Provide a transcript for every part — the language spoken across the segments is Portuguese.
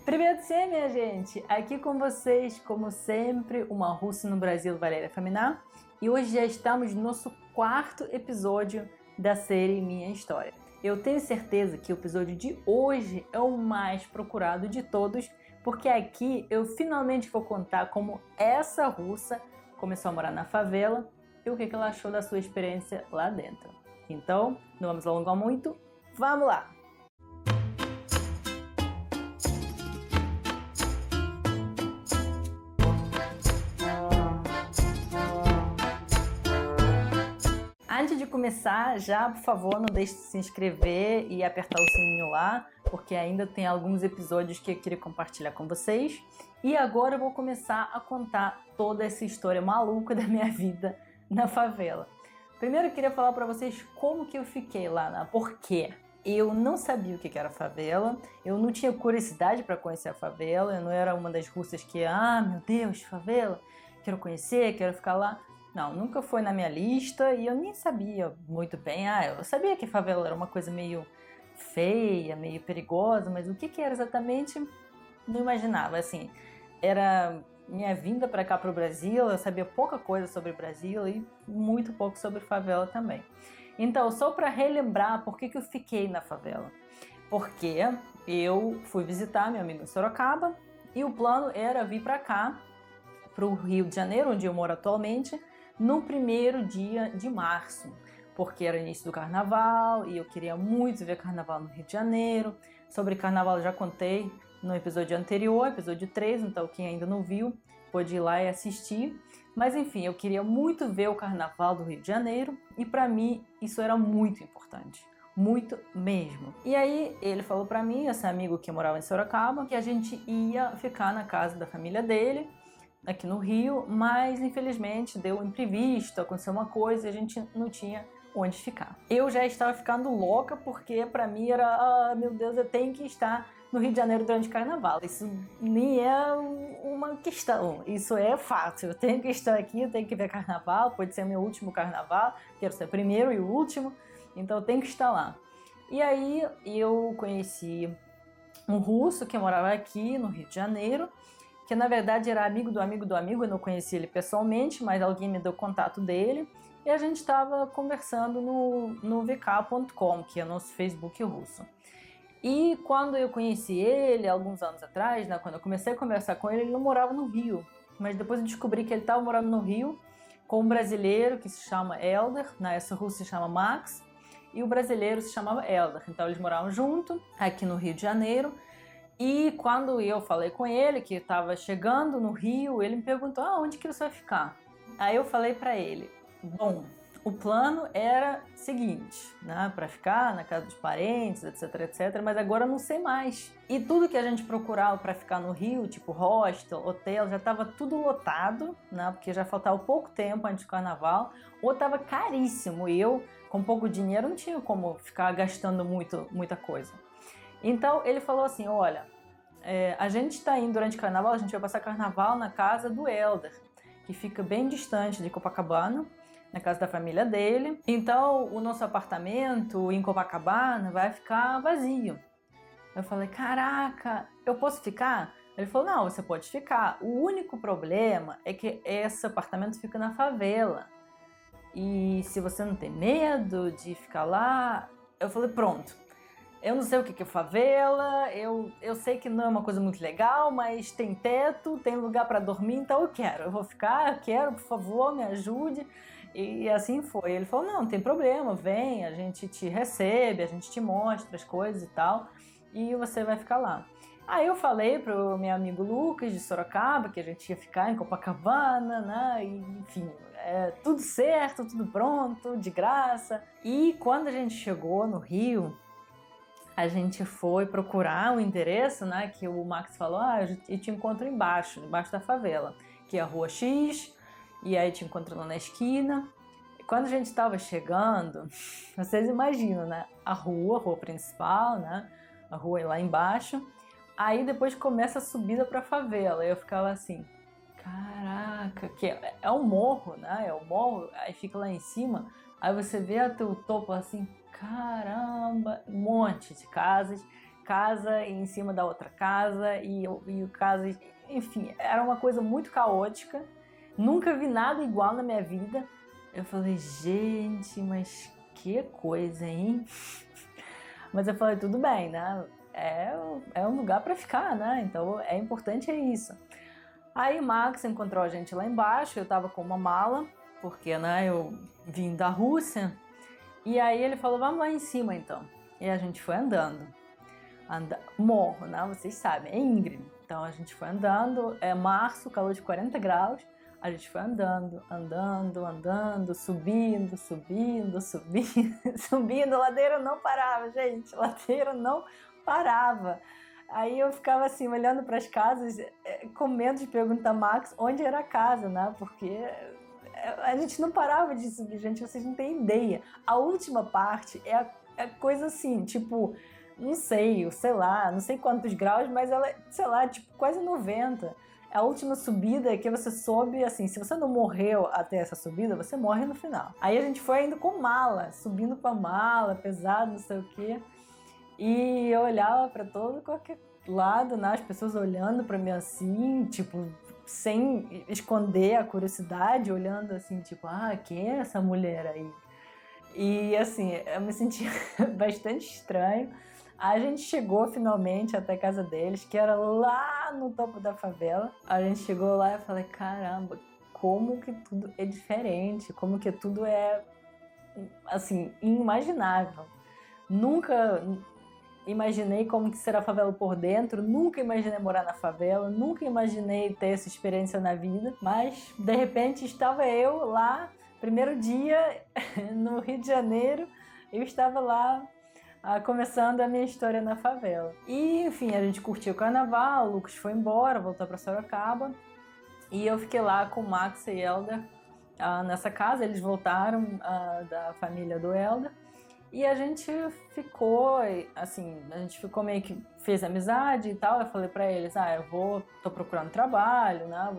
Привет всем, minha gente! Aqui com vocês, como sempre, uma russa no Brasil, Valéria Faminar. E hoje já estamos no nosso quarto episódio da série Minha História. Eu tenho certeza que o episódio de hoje é o mais procurado de todos, porque aqui eu finalmente vou contar como essa russa começou a morar na favela e o que ela achou da sua experiência lá dentro. Então, não vamos alongar muito, vamos lá! Antes de começar, já, por favor, não deixe de se inscrever e apertar o sininho lá, porque ainda tem alguns episódios que eu queria compartilhar com vocês. E agora eu vou começar a contar toda essa história maluca da minha vida na favela. Primeiro eu queria falar para vocês como que eu fiquei lá, né? Por quê? Eu não sabia o que era favela, eu não tinha curiosidade para conhecer a favela, eu não era uma das russas que, meu Deus, favela, quero conhecer, quero ficar lá. Não, nunca foi na minha lista e eu nem sabia muito bem. Eu sabia que favela era uma coisa meio feia, meio perigosa, mas o que era exatamente, não imaginava. Assim, era minha vinda para cá, para o Brasil, eu sabia pouca coisa sobre o Brasil e muito pouco sobre favela também. Então, só para relembrar por que eu fiquei na favela. Porque eu fui visitar meu amigo em Sorocaba e o plano era vir para cá, para o Rio de Janeiro, onde eu moro atualmente, no primeiro dia de março, porque era o início do carnaval e eu queria muito ver carnaval no Rio de Janeiro. Sobre carnaval eu já contei no episódio anterior, episódio 3, então quem ainda não viu pode ir lá e assistir. Mas enfim, eu queria muito ver o carnaval do Rio de Janeiro e para mim isso era muito importante. Muito mesmo. E aí ele falou para mim, esse amigo que morava em Sorocaba, que a gente ia ficar na casa da família dele, aqui no Rio, mas infelizmente deu um imprevisto, aconteceu uma coisa e a gente não tinha onde ficar. Eu já estava ficando louca porque para mim era, meu Deus, eu tenho que estar no Rio de Janeiro durante o carnaval. Isso nem é uma questão, isso é fato. Eu tenho que estar aqui, eu tenho que ver carnaval, pode ser meu último carnaval, quero ser o primeiro e o último, então eu tenho que estar lá. E aí eu conheci um russo que morava aqui no Rio de Janeiro, que na verdade era amigo do amigo do amigo, eu não conhecia ele pessoalmente, mas alguém me deu contato dele, e a gente estava conversando no vk.com, que é o nosso Facebook russo. E quando eu conheci ele, alguns anos atrás, né, quando eu comecei a conversar com ele, ele não morava no Rio, mas depois eu descobri que ele estava morando no Rio com um brasileiro que se chama Elder, né, essa russa se chama Max, e o brasileiro se chamava Elder, então eles moravam junto, aqui no Rio de Janeiro. E quando eu falei com ele, que estava chegando no Rio, ele me perguntou, onde que você vai ficar? Aí eu falei para ele, bom, o plano era o seguinte, né, para ficar na casa dos parentes, etc, etc, mas agora eu não sei mais. E tudo que a gente procurava para ficar no Rio, tipo hostel, hotel, já estava tudo lotado, né, porque já faltava pouco tempo antes do carnaval, ou estava caríssimo, e eu, com pouco dinheiro, não tinha como ficar gastando muita coisa. Então ele falou assim, olha, a gente está indo durante o carnaval, a gente vai passar carnaval na casa do Elder, que fica bem distante de Copacabana, na casa da família dele. Então o nosso apartamento em Copacabana vai ficar vazio. Eu falei, caraca, eu posso ficar? Ele falou, não, você pode ficar. O único problema é que esse apartamento fica na favela. E se você não tem medo de ficar lá... Eu falei, pronto. Eu não sei o que é favela, eu sei que não é uma coisa muito legal, mas tem teto, tem lugar para dormir, então eu vou ficar, eu quero, por favor, me ajude. E assim foi. Ele falou, não tem problema, vem, a gente te recebe, a gente te mostra as coisas e tal, e você vai ficar lá. Aí eu falei pro meu amigo Lucas de Sorocaba que a gente ia ficar em Copacabana, né, e, enfim, tudo certo, tudo pronto, de graça. E quando a gente chegou no Rio, a gente foi procurar o endereço, né, que o Max falou, eu te encontro embaixo da favela, que é a Rua X, e aí te encontro lá na esquina. E quando a gente estava chegando, vocês imaginam, né, a rua principal, né, a rua lá embaixo, aí depois começa a subida para a favela, e eu ficava assim, caraca, que é um morro, né, é um morro, aí fica lá em cima, aí você vê até o topo assim, caramba, um monte de casas, casa em cima da outra casa e o casa, enfim, era uma coisa muito caótica. Nunca vi nada igual na minha vida. Eu falei, gente, mas que coisa, hein? Mas eu falei, tudo bem, né? É um lugar para ficar, né? Então é importante, é isso. Aí o Max encontrou a gente lá embaixo, eu tava com uma mala, porque, né, eu vim da Rússia. E aí ele falou, vamos lá em cima então. E a gente foi andando. Morro, né? Vocês sabem, é íngreme. Então a gente foi andando, é março, calor de 40 graus. A gente foi andando, subindo, subindo. Ladeira não parava, gente. Ladeira não parava. Aí eu ficava assim, olhando para as casas, com medo de perguntar a Max onde era a casa, né? Porque a gente não parava de subir, gente, vocês não têm ideia. A última parte é coisa assim, tipo, não sei lá, não sei quantos graus, mas ela, sei lá, tipo, quase 90. A última subida é que você sobe, assim, se você não morreu até essa subida, você morre no final. Aí a gente foi indo com mala, subindo com a mala, pesado, não sei o quê. E eu olhava pra todo qualquer lado, né? As pessoas olhando pra mim assim, tipo, sem esconder a curiosidade, olhando assim, tipo, quem é essa mulher aí? E assim, eu me senti bastante estranho. A gente chegou finalmente até a casa deles, que era lá no topo da favela. A gente chegou lá e eu falei, caramba, como que tudo é diferente, como que tudo é, assim, inimaginável. Nunca imaginei como que será a favela por dentro, nunca imaginei morar na favela, nunca imaginei ter essa experiência na vida, mas de repente estava eu lá, primeiro dia no Rio de Janeiro, eu estava lá começando a minha história na favela. E enfim, a gente curtiu o carnaval, o Lucas foi embora, voltou para Sorocaba, e eu fiquei lá com o Max e Helder nessa casa, eles voltaram da família do Helder. E a gente ficou, assim, meio que fez amizade e tal. Eu falei pra eles, tô procurando trabalho, né?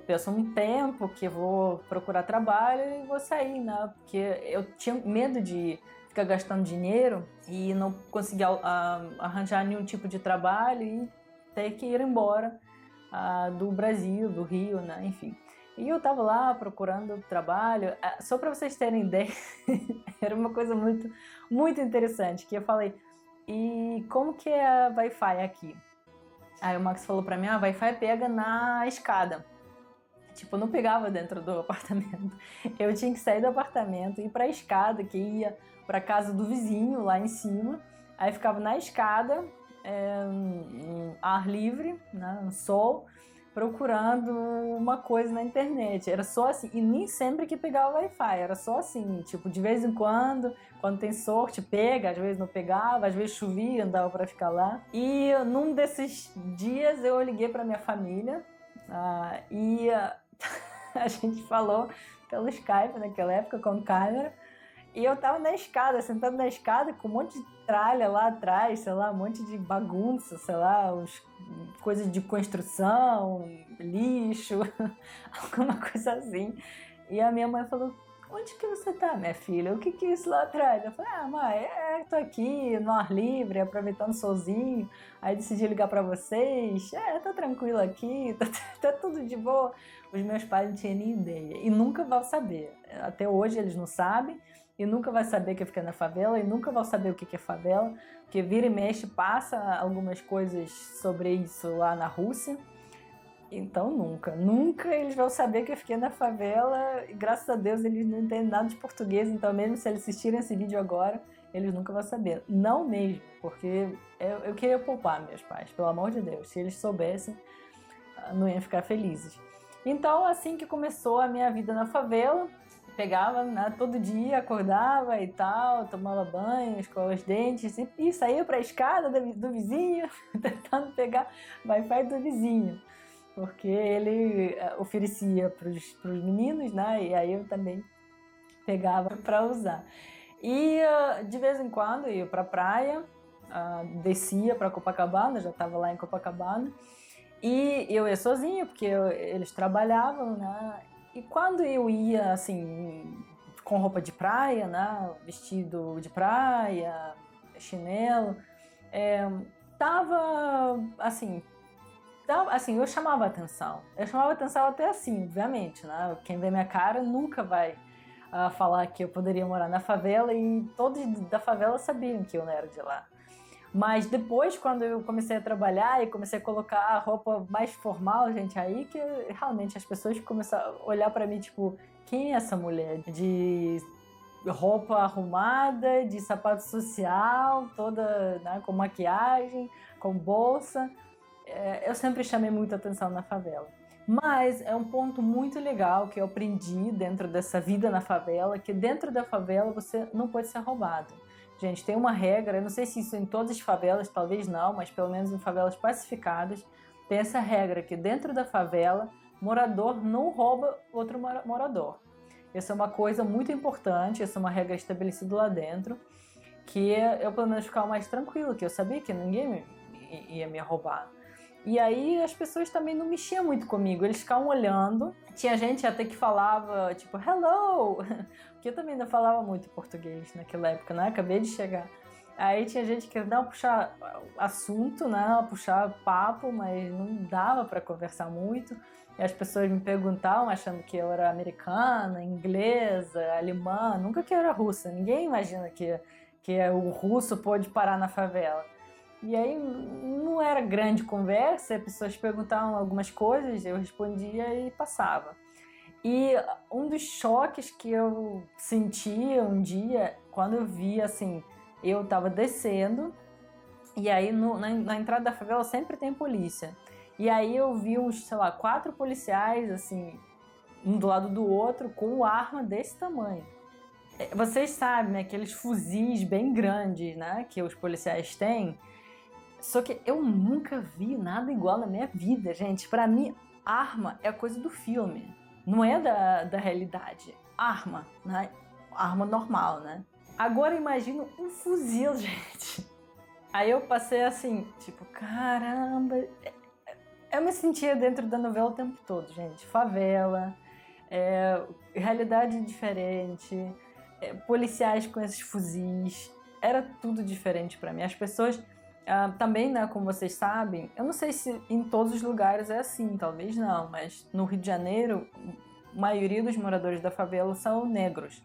Penso um tempo que vou procurar trabalho e vou sair, né? Porque eu tinha medo de ficar gastando dinheiro e não conseguir arranjar nenhum tipo de trabalho e ter que ir embora do Brasil, do Rio, né? Enfim. E eu tava lá procurando trabalho, só para vocês terem ideia, era uma coisa muito, muito interessante, que eu falei, e como que é a Wi-Fi aqui? Aí o Max falou para mim, a Wi-Fi pega na escada. Tipo, não pegava dentro do apartamento. Eu tinha que sair do apartamento, ir para a escada, que ia para casa do vizinho lá em cima. Aí ficava na escada, ar livre, né, no sol, procurando uma coisa na internet. Era só assim, e nem sempre que pegava Wi-Fi, era só assim, tipo, de vez em quando tem sorte, pega, às vezes não pegava, às vezes chovia, não dava para ficar lá. E num desses dias eu liguei para minha família e a gente falou pelo Skype naquela época com câmera. E eu tava na escada, sentado na escada com um monte de tralha lá atrás, sei lá, um monte de bagunça, sei lá, coisas de construção, lixo, alguma coisa assim. E a minha mãe falou, onde que você tá, minha filha? O que é isso lá atrás? Eu falei, mãe, tô aqui no ar livre, aproveitando o solzinho. Aí decidi ligar pra vocês. Tô tranquila aqui, tá tudo de boa. Os meus pais não tinham nem ideia. E nunca vão saber. Até hoje eles não sabem. E nunca vai saber que eu fiquei na favela. E nunca vão saber o que é favela. Porque vira e mexe, passa algumas coisas sobre isso lá na Rússia. Então nunca eles vão saber que eu fiquei na favela. E graças a Deus eles não entendem nada de português. Então mesmo se eles assistirem esse vídeo agora, eles nunca vão saber. Não mesmo, porque eu queria poupar meus pais, pelo amor de Deus. Se eles soubessem, não iam ficar felizes. Então assim que começou a minha vida na favela, pegava, né, todo dia, acordava e tal, tomava banho, escovava os dentes e saía para a escada do vizinho, tentando pegar Wi-Fi do vizinho. Porque ele oferecia para os meninos, né? E aí eu também pegava para usar. E de vez em quando ia para a praia, descia para Copacabana, já estava lá em Copacabana. E eu ia sozinha, porque eles trabalhavam, né? E quando eu ia, assim, com roupa de praia, né? Vestido de praia, chinelo, tava assim, eu chamava atenção. Eu chamava atenção até assim, obviamente, né? Quem vê minha cara nunca vai falar que eu poderia morar na favela, e todos da favela sabiam que eu não era de lá. Mas depois, quando eu comecei a trabalhar e comecei a colocar a roupa mais formal, gente, aí que realmente as pessoas começaram a olhar pra mim, tipo, quem é essa mulher? De roupa arrumada, de sapato social, toda, né, com maquiagem, com bolsa. Eu sempre chamei muita atenção na favela. Mas é um ponto muito legal que eu aprendi dentro dessa vida na favela, que dentro da favela você não pode ser roubado. Gente, tem uma regra, eu não sei se isso em todas as favelas, talvez não, mas pelo menos em favelas pacificadas, tem essa regra que dentro da favela, morador não rouba outro morador. Essa é uma coisa muito importante, essa é uma regra estabelecida lá dentro, que eu pelo menos ficava mais tranquilo, que eu sabia que ninguém ia me roubar. E aí as pessoas também não mexiam muito comigo, eles ficavam olhando. Tinha gente até que falava, tipo, hello, porque eu também não falava muito português naquela época, né? Acabei de chegar. Aí tinha gente que não puxar assunto, né? Puxar papo, mas não dava para conversar muito. E as pessoas me perguntavam, achando que eu era americana, inglesa, alemã, nunca que eu era russa. Ninguém imagina que o russo pôde parar na favela. E aí não era grande conversa, as pessoas perguntavam algumas coisas, eu respondia e passava. E um dos choques que eu senti um dia, quando eu vi, assim, eu tava descendo, e aí na entrada da favela sempre tem polícia. E aí eu vi uns, sei lá, 4 policiais, assim, um do lado do outro, com arma desse tamanho. Vocês sabem, né, aqueles fuzis bem grandes, né, que os policiais têm. Só que eu nunca vi nada igual na minha vida, gente. Pra mim, arma é coisa do filme, não é da realidade. Arma, né? Arma normal, né? Agora imagina um fuzil, gente. Aí eu passei assim, tipo, caramba. Eu me sentia dentro da novela o tempo todo, gente. Favela, realidade diferente, policiais com esses fuzis. Era tudo diferente pra mim. As pessoas... também, né, como vocês sabem, eu não sei se em todos os lugares é assim, talvez não, mas no Rio de Janeiro, a maioria dos moradores da favela são negros.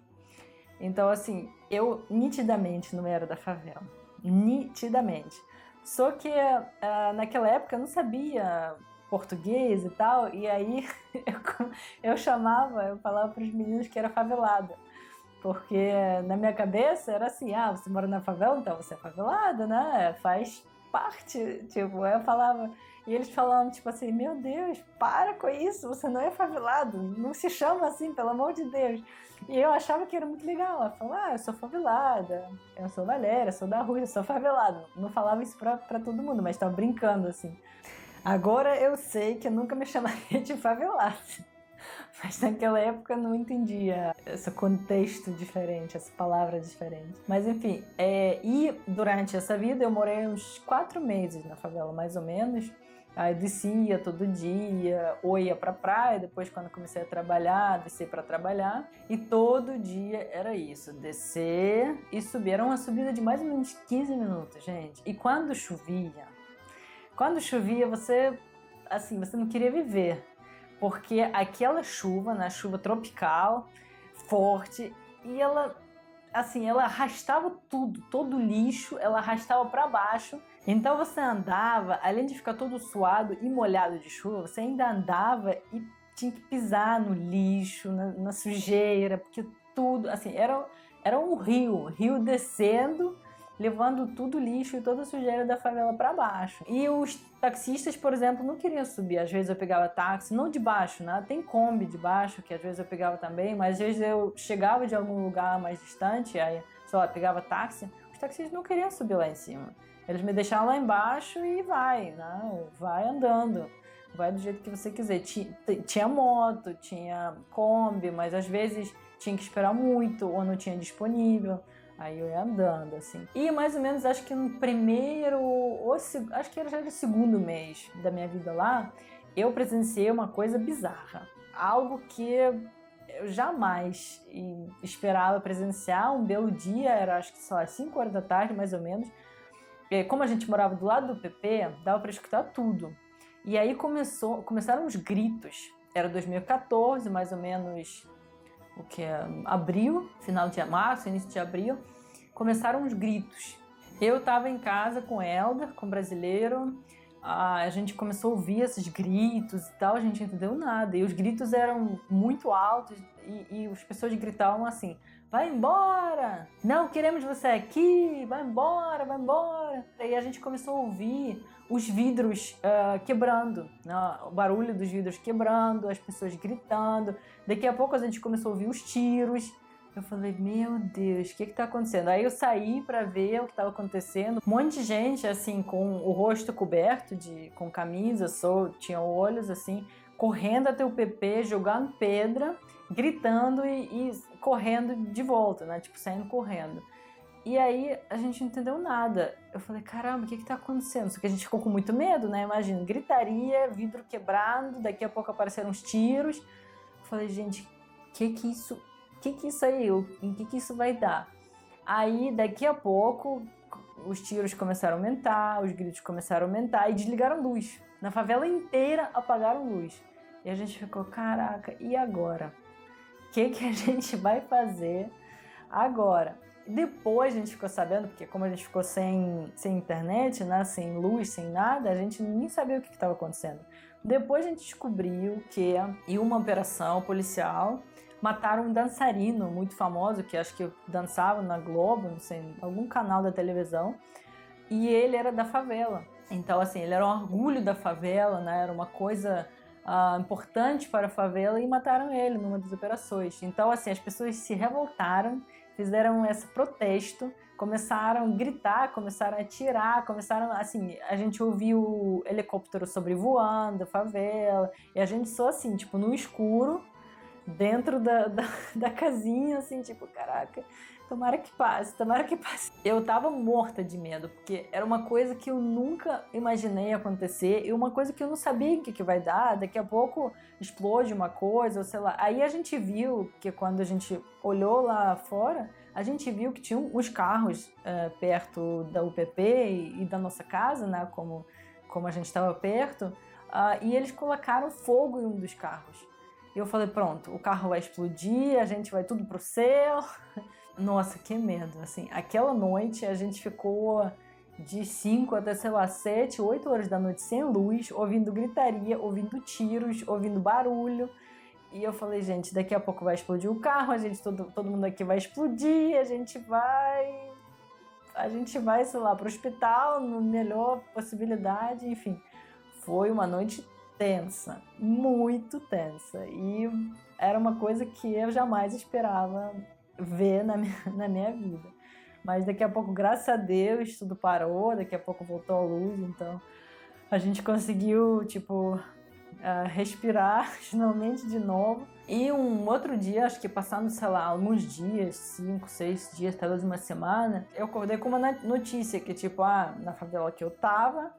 Então, assim, eu nitidamente não era da favela. Nitidamente. Só que naquela época eu não sabia português e tal, e aí eu falava para os meninos que era favelada. Porque na minha cabeça era assim, você mora na favela, então você é favelada, né? Faz parte, tipo, eu falava... E eles falavam, tipo assim, meu Deus, para com isso, você não é favelado, não se chama assim, pelo amor de Deus. E eu achava que era muito legal, eu falava, eu sou favelada, eu sou Valéria, eu sou da rua, eu sou favelada. Não falava isso pra todo mundo, mas tava brincando, assim. Agora eu sei que eu nunca me chamaria de favelada. Mas naquela época eu não entendia esse contexto diferente, essa palavra diferente. Mas enfim, e durante essa vida eu morei uns 4 meses na favela, mais ou menos. Aí eu descia todo dia, ou ia pra praia, depois quando comecei a trabalhar, descer para trabalhar. E todo dia era isso, descer e subir. Era uma subida de mais ou menos 15 minutos, gente. E quando chovia, você não queria viver. Porque aquela chuva, na chuva tropical, forte, e ela arrastava tudo, todo o lixo, ela arrastava para baixo. Então você andava, além de ficar todo suado e molhado de chuva, você ainda andava e tinha que pisar no lixo, na sujeira, porque tudo, assim, era um rio descendo, levando tudo o lixo e toda a sujeira da favela para baixo. E os taxistas, por exemplo, não queriam subir. Às vezes eu pegava táxi, não de baixo, né? Tem Kombi de baixo, que às vezes eu pegava também, mas às vezes eu chegava de algum lugar mais distante, aí, sei lá, pegava táxi, os taxistas não queriam subir lá em cima. Eles me deixavam lá embaixo e vai andando. Vai do jeito que você quiser. Tinha moto, tinha Kombi, mas às vezes tinha que esperar muito ou não tinha disponível. Aí eu ia andando, assim. E mais ou menos, acho que no primeiro, acho que era já no segundo mês da minha vida lá, eu presenciei uma coisa bizarra. Algo que eu jamais esperava presenciar. Um belo dia, era acho que, sei lá, 5 horas da tarde, mais ou menos. como a gente morava do lado do PP, dava para escutar tudo. E aí começaram os gritos. Era 2014, mais ou menos, abril, final de março, início de abril. Começaram os gritos. Eu estava em casa com o Helder, com o brasileiro. A gente começou a ouvir esses gritos e tal, a gente não entendeu nada. E os gritos eram muito altos e as pessoas gritavam assim: vai embora! Não queremos você aqui! Vai embora, vai embora! E a gente começou a ouvir os vidros quebrando, né? O barulho dos vidros quebrando, as pessoas gritando. Daqui a pouco a gente começou a ouvir os tiros. Eu falei, meu Deus, o que está acontecendo? Aí eu saí para ver o que estava acontecendo. Um monte de gente, assim, com o rosto coberto, com camisa, tinha olhos, assim, correndo até o PP, jogando pedra, gritando e correndo de volta, né? Tipo, saindo correndo. E aí a gente não entendeu nada. Eu falei, caramba, o que está acontecendo? Só que a gente ficou com muito medo, né? Imagina, gritaria, vidro quebrado, daqui a pouco apareceram uns tiros. Eu falei, gente, que isso aí, em que isso vai dar? Aí, daqui a pouco, os tiros começaram a aumentar, os gritos começaram a aumentar e desligaram luz. Na favela inteira apagaram luz. E a gente ficou, caraca, e agora? O que a gente vai fazer agora? Depois a gente ficou sabendo, porque como a gente ficou sem internet, né, sem luz, sem nada, a gente nem sabia o que estava acontecendo. Depois a gente descobriu que, em uma operação policial, mataram um dançarino muito famoso, que acho que dançava na Globo, não sei, em algum canal da televisão, e ele era da favela. Então, assim, ele era um orgulho da favela, né? Era uma coisa importante para a favela e mataram ele numa das operações. Então, assim, as pessoas se revoltaram, fizeram esse protesto, começaram a gritar, começaram a atirar, assim, a gente ouviu o helicóptero sobrevoando a favela, e a gente só assim, tipo, no escuro, dentro da casinha, assim, tipo, caraca, tomara que passe, tomara que passe. Eu tava morta de medo, porque era uma coisa que eu nunca imaginei acontecer e uma coisa que eu não sabia o que vai dar. Daqui a pouco explode uma coisa, ou sei lá. Aí a gente viu que quando a gente olhou lá fora, a gente viu que tinham os carros perto da UPP e da nossa casa, né, como a gente estava perto, e eles colocaram fogo em um dos carros. E eu falei, pronto, o carro vai explodir, a gente vai tudo pro céu. Nossa, que medo, assim. Aquela noite a gente ficou de 5 até, sei lá, 7, 8 horas da noite sem luz, ouvindo gritaria, ouvindo tiros, ouvindo barulho. E eu falei, gente, daqui a pouco vai explodir o carro, todo mundo aqui vai explodir, a gente vai, sei lá, pro hospital, na melhor possibilidade, enfim. Foi uma noite tensa, muito tensa, e era uma coisa que eu jamais esperava ver na minha vida. Mas daqui a pouco, graças a Deus, tudo parou, daqui a pouco voltou a luz, então a gente conseguiu, tipo, respirar finalmente de novo. E um outro dia, acho que passando, sei lá, alguns dias, 5, 6 dias, talvez uma semana, eu acordei com uma notícia que, tipo, na favela que eu tava,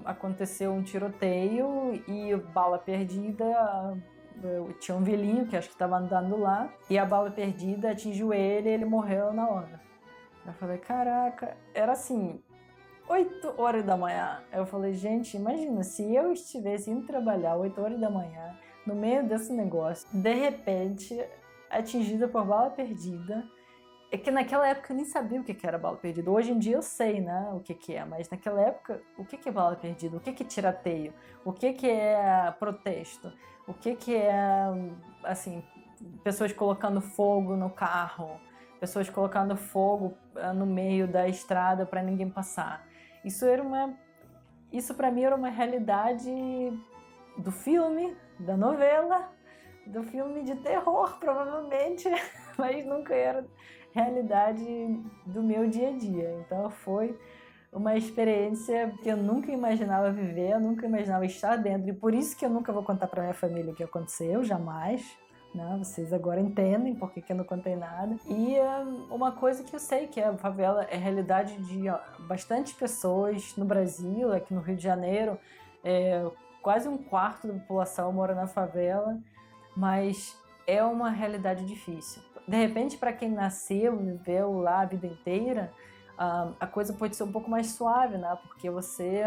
aconteceu um tiroteio e bala perdida. Tinha um velhinho que acho que estava andando lá e a bala perdida atingiu ele e ele morreu na hora. Eu falei, caraca, era assim, 8 horas da manhã. Eu falei, gente, imagina se eu estivesse indo trabalhar 8 horas da manhã, no meio desse negócio, de repente, atingida por bala perdida. É que naquela época eu nem sabia o que era bala perdida. Hoje em dia eu sei, né, o que é, mas naquela época, o que é bala perdida? O que é tiroteio? O que é protesto? O que é, assim, pessoas colocando fogo no carro, pessoas colocando fogo no meio da estrada para ninguém passar? Isso para mim era uma realidade do filme, da novela, do filme de terror, provavelmente, mas nunca era realidade do meu dia a dia. Então foi uma experiência que eu nunca imaginava viver, eu nunca imaginava estar dentro, e por isso que eu nunca vou contar para minha família o que aconteceu, jamais. Né? Vocês agora entendem por que eu não contei nada. E uma coisa que eu sei que a favela é a realidade de bastante pessoas no Brasil, aqui no Rio de Janeiro, quase um quarto da população mora na favela, mas é uma realidade difícil. De repente, para quem nasceu, viveu lá a vida inteira, a coisa pode ser um pouco mais suave, né? Porque você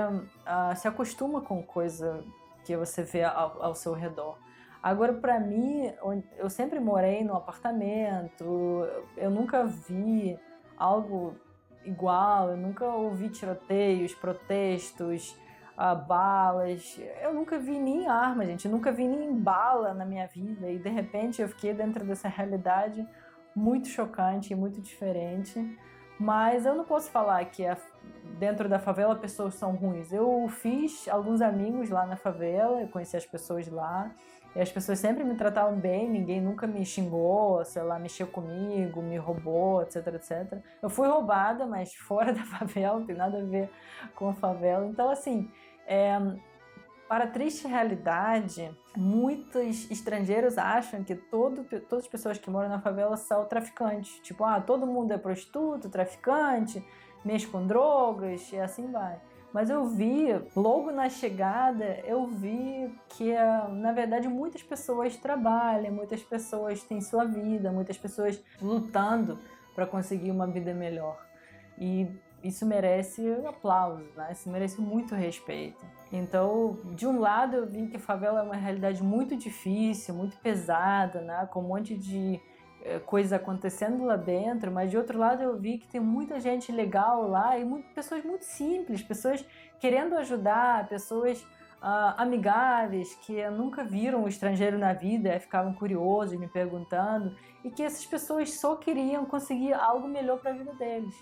se acostuma com coisa que você vê ao seu redor. Agora, para mim, eu sempre morei num apartamento, eu nunca vi algo igual, eu nunca ouvi tiroteios, protestos, balas. Eu nunca vi nem arma, gente, eu nunca vi nem bala na minha vida. E de repente eu fiquei dentro dessa realidade muito chocante e muito diferente. Mas eu não posso falar que dentro da favela pessoas são ruins. Eu fiz alguns amigos lá na favela, eu conheci as pessoas lá. E as pessoas sempre me tratavam bem, ninguém nunca me xingou, sei lá, mexeu comigo, me roubou, etc, etc. Eu fui roubada, mas fora da favela, não tem nada a ver com a favela. Então, assim, para a triste realidade, muitos estrangeiros acham que todas as pessoas que moram na favela são traficantes. Tipo, todo mundo é prostituto, traficante, mexe com drogas e assim vai. Mas eu vi, logo na chegada, eu vi que, na verdade, muitas pessoas trabalham, muitas pessoas têm sua vida, muitas pessoas lutando para conseguir uma vida melhor. E isso merece aplausos, né? Isso merece muito respeito. Então, de um lado, eu vi que a favela é uma realidade muito difícil, muito pesada, né? Com um monte de coisas acontecendo lá dentro, mas de outro lado eu vi que tem muita gente legal lá e pessoas muito simples, pessoas querendo ajudar, pessoas amigáveis, que nunca viram o estrangeiro na vida, ficavam curiosos, me perguntando, e que essas pessoas só queriam conseguir algo melhor para a vida deles.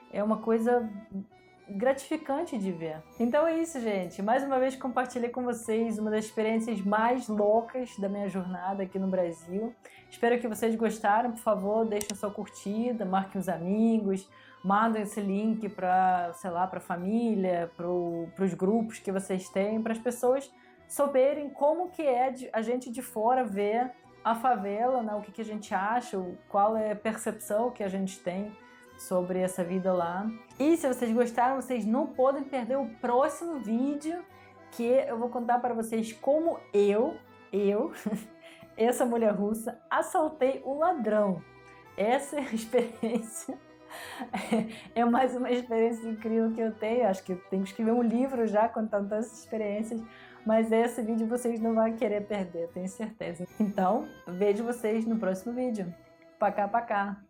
É uma coisa gratificante de ver. Então é isso, gente. Mais uma vez compartilhei com vocês uma das experiências mais loucas da minha jornada aqui no Brasil. Espero que vocês gostaram. Por favor, deixem sua curtida, marquem os amigos, mandem esse link para, sei lá, para a família, para os grupos que vocês têm, para as pessoas saberem como que é a gente de fora ver a favela, né? O que a gente acha, qual é a percepção que a gente tem sobre essa vida lá. E se vocês gostaram, vocês não podem perder o próximo vídeo, que eu vou contar para vocês como eu, essa mulher russa, assaltei um ladrão. Essa é a experiência, é mais uma experiência incrível que eu tenho. Acho que eu tenho que escrever um livro já contando todas essas experiências, mas esse vídeo vocês não vão querer perder, tenho certeza. Então, vejo vocês no próximo vídeo. Pacá, pacá!